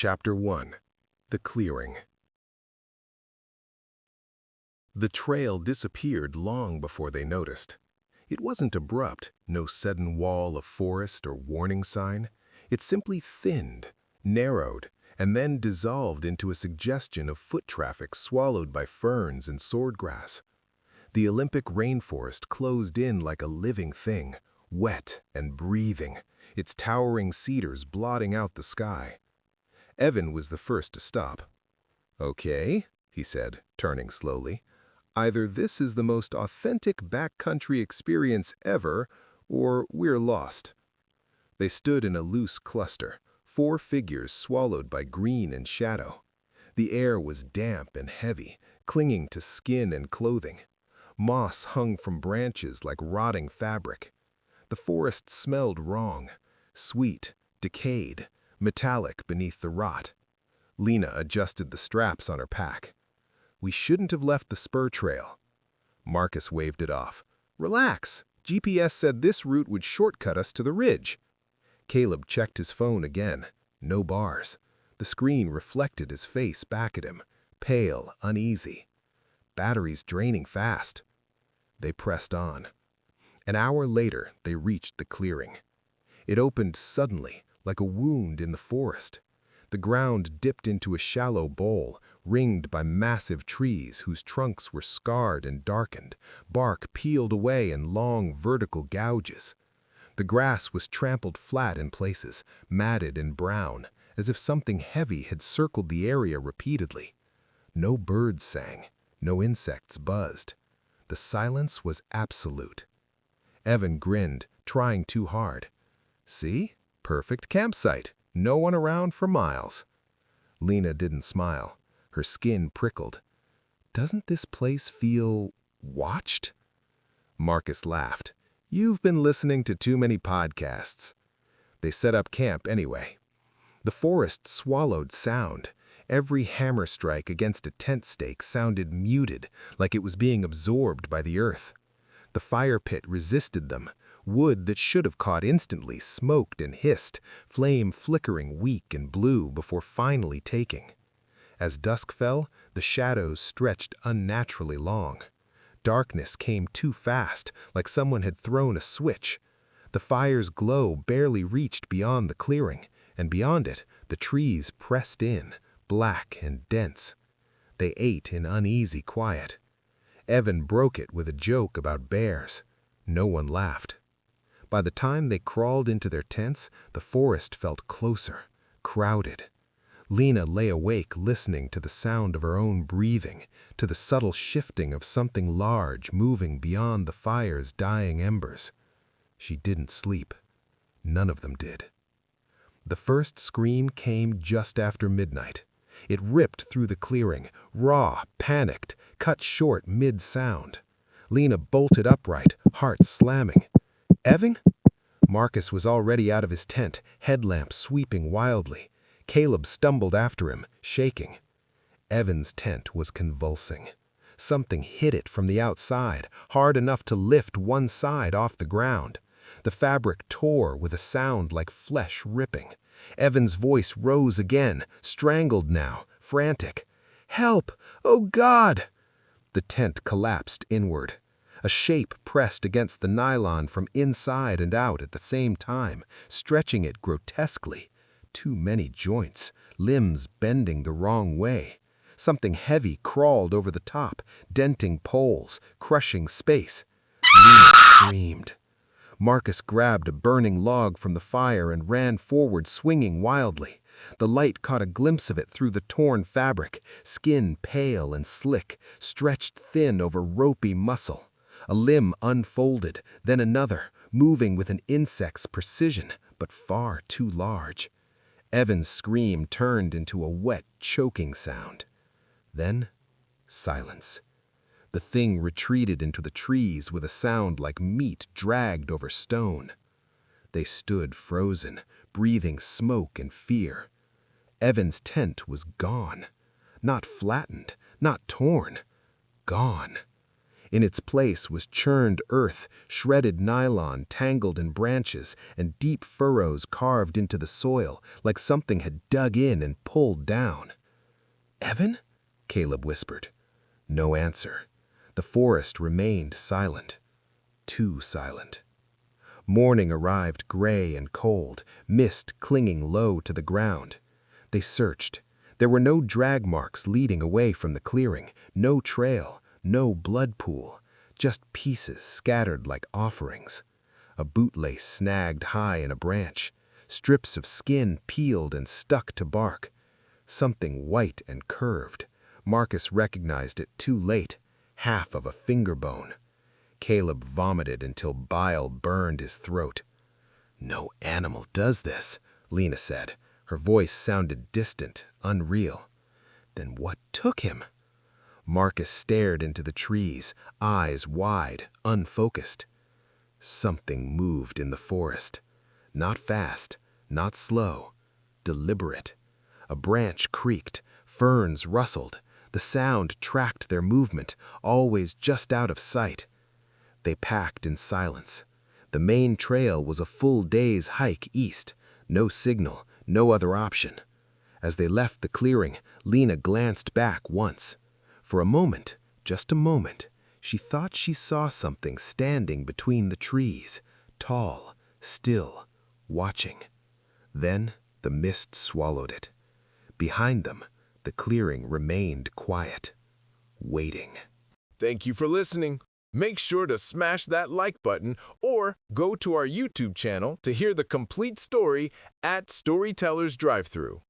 Chapter 1. The Clearing. The trail disappeared long before they noticed. It wasn't abrupt, no sudden wall of forest or warning sign. It simply thinned, narrowed, and then dissolved into a suggestion of foot traffic swallowed by ferns and swordgrass. The Olympic rainforest closed in like a living thing, wet and breathing, its towering cedars blotting out the sky. Evan was the first to stop. "Okay," he said, turning slowly. "Either this is the most authentic backcountry experience ever, or we're lost." They stood in a loose cluster, 4 figures swallowed by green and shadow. The air was damp and heavy, clinging to skin and clothing. Moss hung from branches like rotting fabric. The forest smelled wrong, sweet, decayed, metallic beneath the rot. Lena adjusted the straps on her pack. "We shouldn't have left the spur trail." Marcus waved it off. "Relax. GPS said this route would shortcut us to the ridge." Caleb checked his phone again. No bars. The screen reflected his face back at him, pale, uneasy. Batteries draining fast. They pressed on. An hour later, they reached the clearing. It opened suddenly, like a wound in the forest. The ground dipped into a shallow bowl, ringed by massive trees whose trunks were scarred and darkened, bark peeled away in long vertical gouges. The grass was trampled flat in places, matted and brown, as if something heavy had circled the area repeatedly. No birds sang, no insects buzzed. The silence was absolute. Evan grinned, trying too hard. "See? Perfect campsite. No one around for miles." Lena didn't smile. Her skin prickled. "Doesn't this place feel watched?" Marcus laughed. "You've been listening to too many podcasts." They set up camp anyway. The forest swallowed sound. Every hammer strike against a tent stake sounded muted, like it was being absorbed by the earth. The fire pit resisted them. Wood that should have caught instantly smoked and hissed, flame flickering weak and blue before finally taking. As dusk fell, the shadows stretched unnaturally long. Darkness came too fast, like someone had thrown a switch. The fire's glow barely reached beyond the clearing, and beyond it, the trees pressed in, black and dense. They ate in uneasy quiet. Evan broke it with a joke about bears. No one laughed. By the time they crawled into their tents, the forest felt closer, crowded. Lena lay awake listening to the sound of her own breathing, to the subtle shifting of something large moving beyond the fire's dying embers. She didn't sleep. None of them did. The first scream came just after midnight. It ripped through the clearing, raw, panicked, cut short mid-sound. Lena bolted upright, heart slamming. "Evan?" Marcus was already out of his tent, headlamp sweeping wildly. Caleb stumbled after him, shaking. Evan's tent was convulsing. Something hit it from the outside, hard enough to lift one side off the ground. The fabric tore with a sound like flesh ripping. Evan's voice rose again, strangled now, frantic. "Help! Oh God!" The tent collapsed inward. A shape pressed against the nylon from inside and out at the same time, stretching it grotesquely. Too many joints, limbs bending the wrong way. Something heavy crawled over the top, denting poles, crushing space. Lena screamed. Marcus grabbed a burning log from the fire and ran forward, swinging wildly. The light caught a glimpse of it through the torn fabric, skin pale and slick, stretched thin over ropey muscle. A limb unfolded, then another, moving with an insect's precision, but far too large. Evan's scream turned into a wet, choking sound. Then, silence. The thing retreated into the trees with a sound like meat dragged over stone. They stood frozen, breathing smoke and fear. Evan's tent was gone. Not flattened, not torn. Gone. In its place was churned earth, shredded nylon tangled in branches, and deep furrows carved into the soil like something had dug in and pulled down. "Evan?" Caleb whispered. No answer. The forest remained silent. Too silent. Morning arrived gray and cold, mist clinging low to the ground. They searched. There were no drag marks leading away from the clearing, no trail, no blood pool, just pieces scattered like offerings. A bootlace snagged high in a branch, strips of skin peeled and stuck to bark. Something white and curved. Marcus recognized it too late, half of a finger bone. Caleb vomited until bile burned his throat. "No animal does this," Lena said. Her voice sounded distant, unreal. "Then what took him?" Marcus stared into the trees, eyes wide, unfocused. Something moved in the forest. Not fast, not slow, deliberate. A branch creaked, ferns rustled. The sound tracked their movement, always just out of sight. They packed in silence. The main trail was a full day's hike east. No signal, no other option. As they left the clearing, Lena glanced back once. For a moment, just a moment, she thought she saw something standing between the trees, tall, still, watching. Then the mist swallowed it. Behind them, the clearing remained quiet, waiting. Thank you for listening. Make sure to smash that like button or go to our YouTube channel to hear the complete story at Storytellers Drive-Thru.